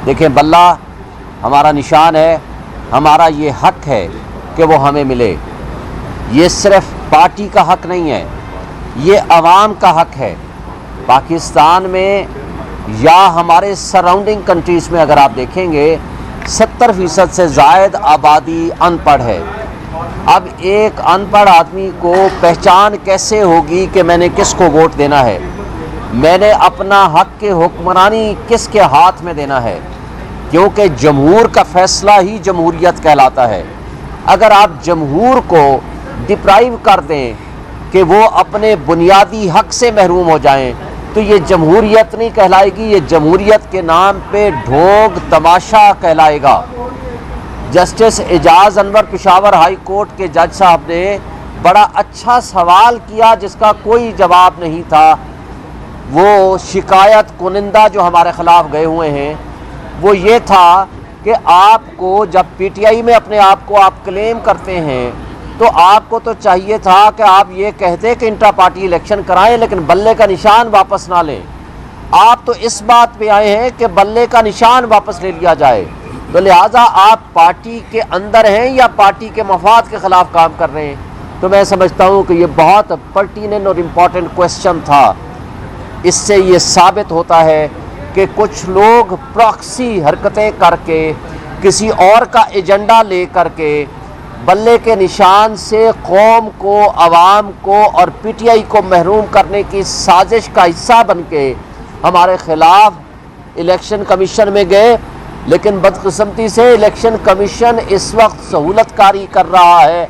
دیکھیں بلہ ہمارا نشان ہے، ہمارا یہ حق ہے کہ وہ ہمیں ملے۔ یہ صرف پارٹی کا حق نہیں ہے، یہ عوام کا حق ہے۔ پاکستان میں یا ہمارے سراؤنڈنگ کنٹریز میں اگر آپ دیکھیں گے 70% سے زائد آبادی ان پڑھ ہے۔ اب ایک ان پڑھ آدمی کو پہچان کیسے ہوگی کہ میں نے کس کو ووٹ دینا ہے، میں نے اپنا حق کے حکمرانی کس کے ہاتھ میں دینا ہے؟ کیونکہ جمہور کا فیصلہ ہی جمہوریت کہلاتا ہے۔ اگر آپ جمہور کو ڈپرائیو کر دیں کہ وہ اپنے بنیادی حق سے محروم ہو جائیں تو یہ جمہوریت نہیں کہلائے گی، یہ جمہوریت کے نام پہ ڈھونگ تماشا کہلائے گا۔ جسٹس اعجاز انور پشاور ہائی کورٹ کے جج صاحب نے بڑا اچھا سوال کیا جس کا کوئی جواب نہیں تھا۔ وہ شکایت کنندہ جو ہمارے خلاف گئے ہوئے ہیں وہ یہ تھا کہ آپ کو جب پی ٹی آئی میں اپنے آپ کو آپ کلیم کرتے ہیں تو آپ کو تو چاہیے تھا کہ آپ یہ کہتے کہ انٹرا پارٹی الیکشن کرائیں لیکن بلے کا نشان واپس نہ لیں۔ آپ تو اس بات پہ آئے ہیں کہ بلے کا نشان واپس لے لیا جائے، تو لہٰذا آپ پارٹی کے اندر ہیں یا پارٹی کے مفاد کے خلاف کام کر رہے ہیں؟ تو میں سمجھتا ہوں کہ یہ بہت پرٹیننٹ اور امپورٹنٹ کویسچن تھا۔ اس سے یہ ثابت ہوتا ہے کہ کچھ لوگ پراکسی حرکتیں کر کے کسی اور کا ایجنڈا لے کر کے بلے کے نشان سے قوم کو، عوام کو اور پی ٹی آئی کو محروم کرنے کی سازش کا حصہ بن کے ہمارے خلاف الیکشن کمیشن میں گئے، لیکن بدقسمتی سے الیکشن کمیشن اس وقت سہولت کاری کر رہا ہے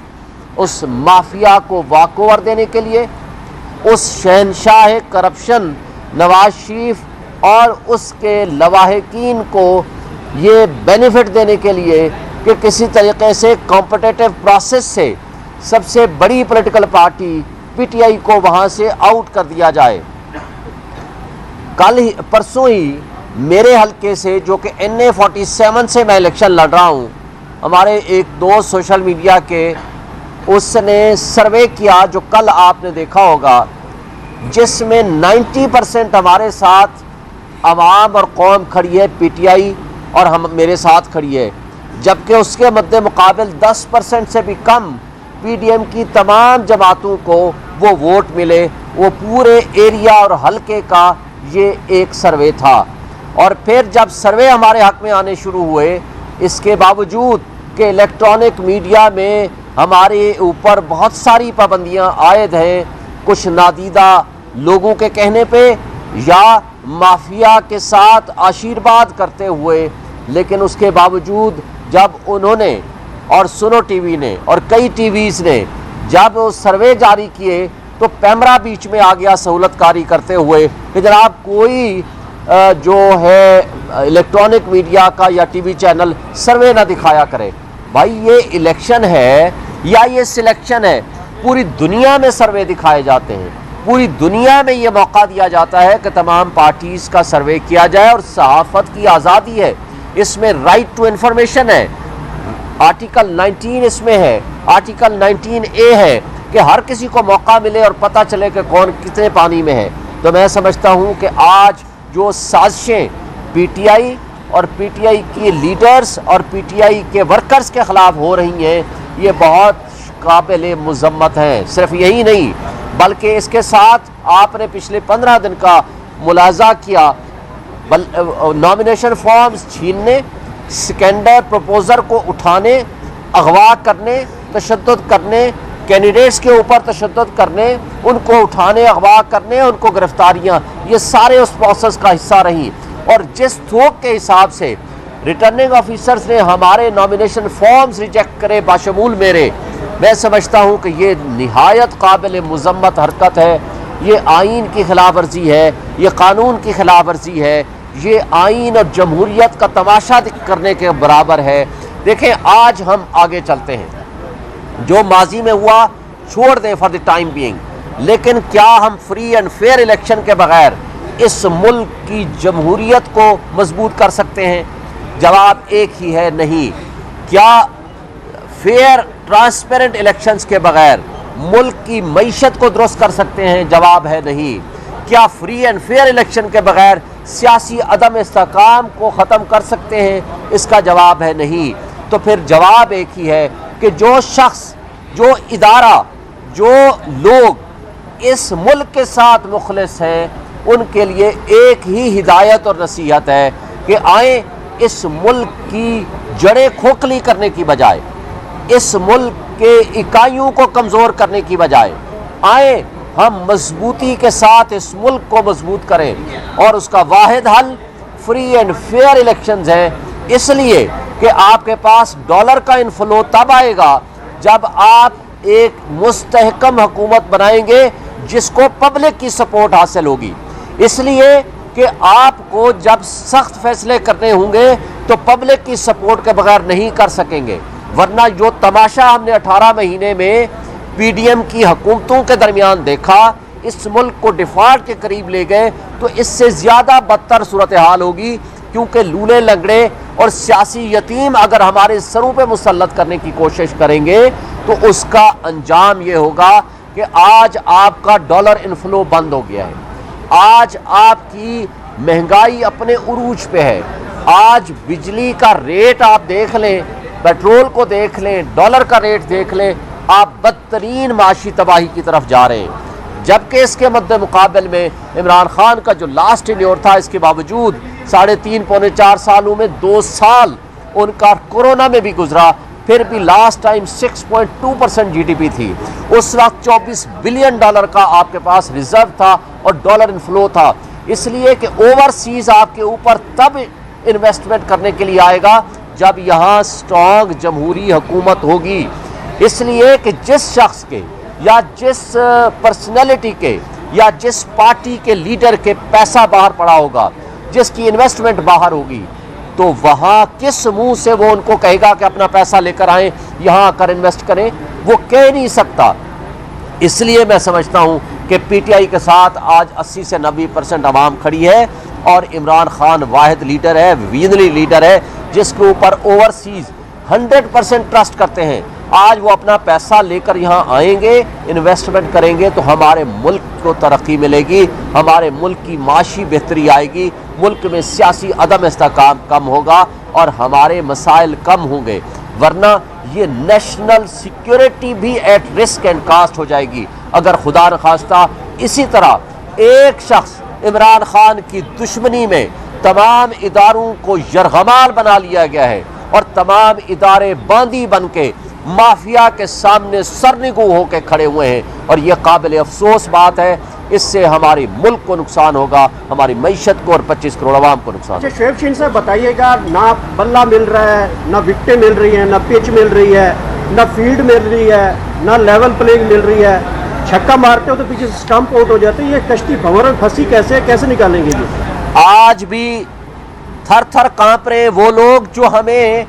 اس مافیا کو واک اوور دینے کے لیے، اس شہنشاہ کرپشن نواز شریف اور اس کے لواحقین کو یہ بینیفٹ دینے کے لیے کہ کسی طریقے سے کمپٹیٹو پروسیس سے سب سے بڑی political party P T I کو وہاں سے آؤٹ کر دیا جائے۔ پرسوں ہی میرے حلقے سے جو کہ NA47 سے میں الیکشن لڑ رہا ہوں، ہمارے ایک دوست سوشل میڈیا کے اس نے سروے کیا جو کل آپ نے دیکھا ہوگا، جس میں 90% ہمارے ساتھ عوام اور قوم کھڑی ہے پی ٹی آئی اور ہم میرے ساتھ کھڑی ہے، جبکہ اس کے مد مقابل 10% سے بھی کم پی ڈی ایم کی تمام جماعتوں کو وہ ووٹ ملے۔ وہ پورے ایریا اور حلقے کا یہ ایک سروے تھا۔ اور پھر جب سروے ہمارے حق میں آنے شروع ہوئے، اس کے باوجود کہ الیکٹرانک میڈیا میں ہمارے اوپر بہت ساری پابندیاں عائد ہیں، کچھ نادیدہ لوگوں کے کہنے پہ یا مافیا کے ساتھ آشیرواد کرتے ہوئے، لیکن اس کے باوجود جب انہوں نے اور سنو ٹی وی نے اور کئی ٹی ویز نے جب وہ سروے جاری کیے تو پیمرا بیچ میں آ گیا سہولت کاری کرتے ہوئے کہ جناب کوئی جو ہے الیکٹرانک میڈیا کا یا ٹی وی چینل سروے نہ دکھایا کرے۔ بھائی یہ الیکشن ہے یا یہ سلیکشن ہے؟ پوری دنیا میں سروے دکھائے جاتے ہیں، پوری دنیا میں یہ موقع دیا جاتا ہے کہ تمام پارٹیز کا سروے کیا جائے، اور صحافت کی آزادی ہے، اس میں رائٹ ٹو انفارمیشن ہے، آرٹیکل 19 اس میں ہے، آرٹیکل 19A ہے کہ ہر کسی کو موقع ملے اور پتہ چلے کہ کون کتنے پانی میں ہے۔ تو میں سمجھتا ہوں کہ آج جو سازشیں پی ٹی آئی اور پی ٹی آئی کی لیڈرز اور پی ٹی آئی کے ورکرز کے خلاف ہو رہی ہیں، یہ بہت قابل مذمت ہیں۔ صرف یہی نہیں بلکہ اس کے ساتھ آپ نے پچھلے 15 دن کا ملاحظہ کیا، نامینیشن فارمز چھیننے، سیکنڈر پروپوزر کو اٹھانے، اغوا کرنے، تشدد کرنے، کینڈیڈیٹس کے اوپر تشدد کرنے، ان کو اٹھانے، اغوا کرنے، ان کو گرفتاریاں، یہ سارے اس پروسیس کا حصہ رہی۔ اور جس تھوک کے حساب سے ریٹرننگ آفیسرز نے ہمارے نامینیشن فارمز ریجیکٹ کرے باشمول میرے، میں سمجھتا ہوں کہ یہ نہایت قابل مذمت حرکت ہے، یہ آئین کی خلاف ورزی ہے، یہ قانون کی خلاف ورزی ہے، یہ آئین اور جمہوریت کا تماشا کرنے کے برابر ہے۔ دیکھیں آج ہم آگے چلتے ہیں، جو ماضی میں ہوا چھوڑ دیں فار دی ٹائم بینگ، لیکن کیا ہم فری اینڈ فیئر الیکشن کے بغیر اس ملک کی جمہوریت کو مضبوط کر سکتے ہیں؟ جواب ایک ہی ہے، نہیں۔ کیا فیئر ٹرانسپیرنٹ الیکشنز کے بغیر ملک کی معیشت کو درست کر سکتے ہیں؟ جواب ہے نہیں۔ کیا فری اینڈ فیئر الیکشن کے بغیر سیاسی عدم استحکام کو ختم کر سکتے ہیں؟ اس کا جواب ہے نہیں۔ تو پھر جواب ایک ہی ہے کہ جو شخص، جو ادارہ، جو لوگ اس ملک کے ساتھ مخلص ہیں، ان کے لیے ایک ہی ہدایت اور نصیحت ہے کہ آئیں اس ملک کی جڑیں کھوکھلی کرنے کی بجائے، اس ملک کے اکائیوں کو کمزور کرنے کی بجائے آئیں ہم مضبوطی کے ساتھ اس ملک کو مضبوط کریں، اور اس کا واحد حل فری اینڈ فیئر الیکشنز ہیں۔ اس لیے کہ آپ کے پاس ڈالر کا انفلو تب آئے گا جب آپ ایک مستحکم حکومت بنائیں گے جس کو پبلک کی سپورٹ حاصل ہوگی۔ اس لیے کہ آپ کو جب سخت فیصلے کرنے ہوں گے تو پبلک کی سپورٹ کے بغیر نہیں کر سکیں گے، ورنہ جو تماشا ہم نے 18 مہینے میں پی ڈی ایم کی حکومتوں کے درمیان دیکھا، اس ملک کو ڈیفالٹ کے قریب لے گئے، تو اس سے زیادہ بدتر صورتحال ہوگی، کیونکہ لولے لنگڑے اور سیاسی یتیم اگر ہمارے سروں پہ مسلط کرنے کی کوشش کریں گے تو اس کا انجام یہ ہوگا کہ آج آپ کا ڈالر انفلو بند ہو گیا ہے، آج آپ کی مہنگائی اپنے عروج پہ ہے، آج بجلی کا ریٹ آپ دیکھ لیں، پیٹرول کو دیکھ لیں، ڈالر کا ریٹ دیکھ لیں، آپ بدترین معاشی تباہی کی طرف جا رہے ہیں۔ جبکہ اس کے مد مقابل میں عمران خان کا جو لاسٹ ٹینیور تھا، اس کے باوجود 3.5 پونے 4 سالوں میں 2 سال ان کا کورونا میں بھی گزرا، پھر بھی last time 6.2% GDP تھی۔ اس وقت $24 بلین کا آپ کے پاس ریزرو تھا اور ڈالر انفلو تھا، اس لیے کہ اوورسیز آپ کے اوپر تب انویسٹمنٹ کرنے کے لیے آئے گا جب یہاں سٹرانگ جمہوری حکومت ہوگی۔ اس لیے کہ جس شخص کے یا جس پرسنالٹی کے یا جس پارٹی کے لیڈر کے پیسہ باہر پڑا ہوگا، جس کی انویسٹمنٹ باہر ہوگی، تو وہاں کس منہ سے وہ ان کو کہے گا کہ اپنا پیسہ لے کر آئیں، یہاں آ کر انویسٹ کریں؟ وہ کہہ نہیں سکتا۔ اس لیے میں سمجھتا ہوں کہ پی ٹی آئی کے ساتھ آج 80 سے 90% عوام کھڑی ہے، اور عمران خان واحد لیڈر ہے، ویژنری لیڈر ہے، جس کے اوپر اوورسیز 100% ٹرسٹ کرتے ہیں۔ آج وہ اپنا پیسہ لے کر یہاں آئیں گے، انویسٹمنٹ کریں گے، تو ہمارے ملک کو ترقی ملے گی، ہمارے ملک کی معاشی بہتری آئے گی، ملک میں سیاسی عدم استحکام کم ہوگا اور ہمارے مسائل کم ہوں گے، ورنہ یہ نیشنل سیکیورٹی بھی ایٹ رسک اینڈ کاسٹ ہو جائے گی اگر خدا نخواستہ اسی طرح ایک شخص عمران خان کی دشمنی میں تمام اداروں کو یرغمال بنا لیا گیا ہے، اور تمام ادارے باندی بن کے مافیا کے سامنے سرنگو ہو کے کھڑے ہوئے ہیں، اور یہ قابل افسوس بات ہے۔ اس سے ہماری ملک کو نقصان ہوگا، ہماری معیشت کو اور 25 کروڑ عوام کو نقصان ہوگا۔ شعیب شہین صاحب بتائیے گا، نہ بلہ مل رہا ہے، نہ وکٹیں مل رہی ہیں، نہ پچ مل رہی ہے، نہ فیلڈ مل رہی ہے، نہ لیول پلینگ مل رہی ہے، چھکا مارتے ہو تو پیچھے سٹمپ آؤٹ ہو جاتے ہیں، یہ کشتی بھنور میں پھنسی کیسے نکالیں گے یہ؟ آج بھی تھر تھر کانپ رہے وہ لوگ جو ہمیں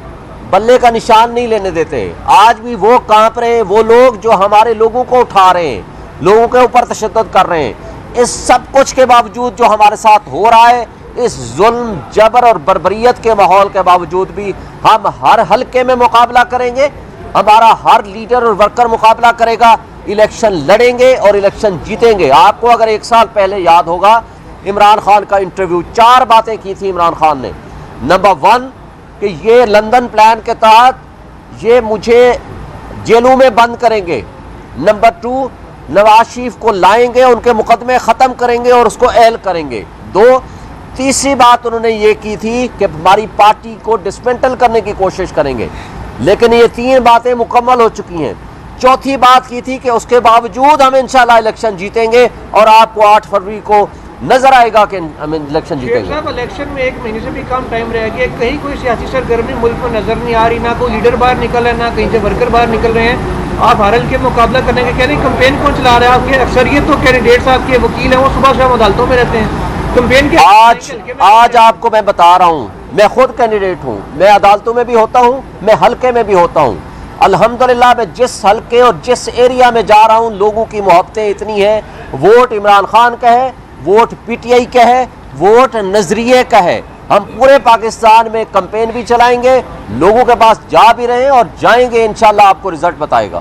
بلے کا نشان نہیں لینے دیتے، آج بھی وہ کانپ رہے ہیں وہ لوگ جو ہمارے لوگوں کو اٹھا رہے ہیں، لوگوں کے اوپر تشدد کر رہے ہیں۔ اس سب کچھ کے باوجود جو ہمارے ساتھ ہو رہا ہے، اس ظلم، جبر اور بربریت کے ماحول کے باوجود بھی ہم ہر حلقے میں مقابلہ کریں گے، ہمارا ہر لیڈر اور ورکر مقابلہ کرے گا، الیکشن لڑیں گے اور الیکشن جیتیں گے۔ آپ کو اگر 1 سال پہلے یاد ہوگا، عمران خان کا انٹرویو 4 باتیں کی تھی عمران خان نے۔ نمبر 1 کہ یہ لندن پلان کے تحت یہ مجھے جیلوں میں بند کریں گے۔ نمبر 2 نواز شریف کو لائیں گے، ان کے مقدمے ختم کریں گے اور اس کو اہل کریں گے۔ 2 تیسری بات انہوں نے یہ کی تھی کہ ہماری پارٹی کو ڈسمنٹل کرنے کی کوشش کریں گے، لیکن یہ 3 باتیں مکمل ہو چکی ہیں۔ چوتھی بات کی تھی کہ اس کے باوجود ہم انشاءاللہ الیکشن جیتیں گے، اور آپ کو 8 فروری کو نظر آئے گا کہ ہم الیکشن جیتیں گے۔ صاحب الیکشن میں 1 مہینے سے بھی کم ٹائم رہ گیا، کہیں کوئی سیاسی سرگرمی ملک میں نظر نہیں آ رہی، نہ کوئی لیڈر باہر نکل رہا ہے، نہ کہیں سے ورکر باہر نکل رہے ہیں۔ آپ ہر حل کے مقابلہ کرنے کے کہہ رہے ہیں، کمپین کون چلا رہا ہے آپ کے؟ اکثریت تو کینڈیڈیٹ صاحب کے وکیل ہیں، وہ صبح شام عدالتوں میں رہتے ہیں۔ کمپین کے آج آپ کو میں بتا رہا ہوں، میں خود کینڈیڈیٹ ہوں، میں عدالتوں میں بھی ہوتا ہوں، میں حلقے میں بھی ہوتا ہوں۔ الحمدللہ میں جس حلقے اور جس ایریا میں جا رہا ہوں، لوگوں کی محبتیں اتنی ہیں، ووٹ عمران خان کا ہے، ووٹ پی ٹی آئی کا ہے، ووٹ نظریے کا ہے۔ ہم پورے پاکستان میں کمپین بھی چلائیں گے، لوگوں کے پاس جا بھی رہے ہیں اور جائیں گے، انشاءاللہ آپ کو رزلٹ بتائے گا۔